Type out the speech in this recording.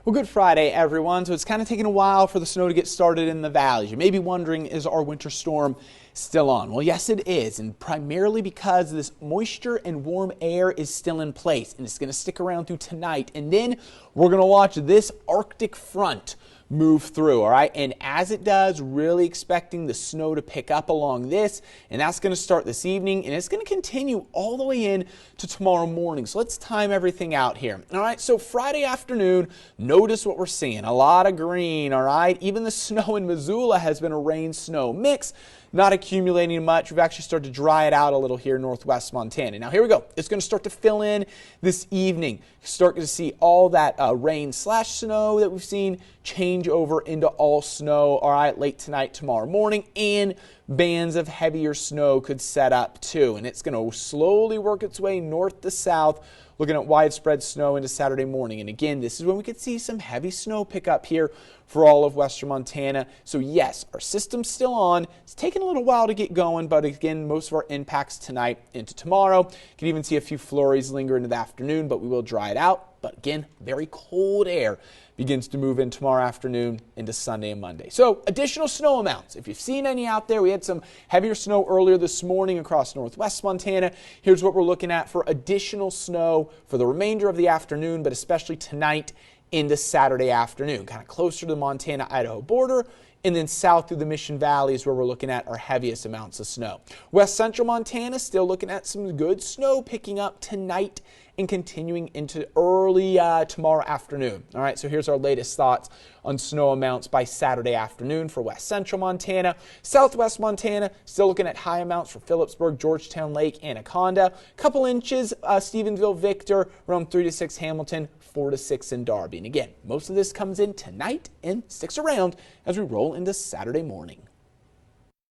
Well, good Friday, everyone. So it's kind of taking a while for the snow to get started in the valleys. You may be wondering, is our winter storm still on? Well, yes, it is, and primarily because this moisture and warm air is still in place, and it's going to stick around through tonight. And then we're going to watch this Arctic front move through, all right? And as it does, really expecting the snow to pick up along this, and that's going to start this evening, and it's going to continue all the way in to tomorrow morning. So let's time everything out here. All right, so Friday afternoon, notice what we're seeing. A lot of green, all right? Even the snow in Missoula has been a rain-snow mix. Not accumulating much. We've actually started to dry it out a little here in northwest Montana. Now here we go. It's going to start to fill in this evening. Start to see all that rain/snow that we've seen change over into all snow, all right, late tonight, tomorrow morning, and bands of heavier snow could set up too. And it's going to slowly work its way north to south, looking at widespread snow into Saturday morning. And again, this is when we could see some heavy snow pick up here for all of western Montana. So yes, our system's still on. It's taking a little while to get going, but again, most of our impacts tonight into tomorrow. You can even see a few flurries linger into the afternoon, but we will dry it out. But again, very cold air begins to move in tomorrow afternoon into Sunday and Monday. So additional snow amounts. If you've seen any out there, we had some heavier snow earlier this morning across northwest Montana. Here's what we're looking at for additional snow for the remainder of the afternoon, but especially tonight into Saturday afternoon, kind of closer to the Montana-Idaho border, and then south through the Mission Valley is where we're looking at our heaviest amounts of snow. West central Montana still looking at some good snow picking up tonight and continuing into early tomorrow afternoon. All right, so here's our latest thoughts on snow amounts by Saturday afternoon for west central Montana. Southwest Montana still looking at high amounts for Phillipsburg, Georgetown Lake, Anaconda. Couple inches, Stephenville, Victor, around 3 to 6 Hamilton, 4 to 6 in Darby. And again, most of this comes in tonight and sticks around as we roll into Saturday morning.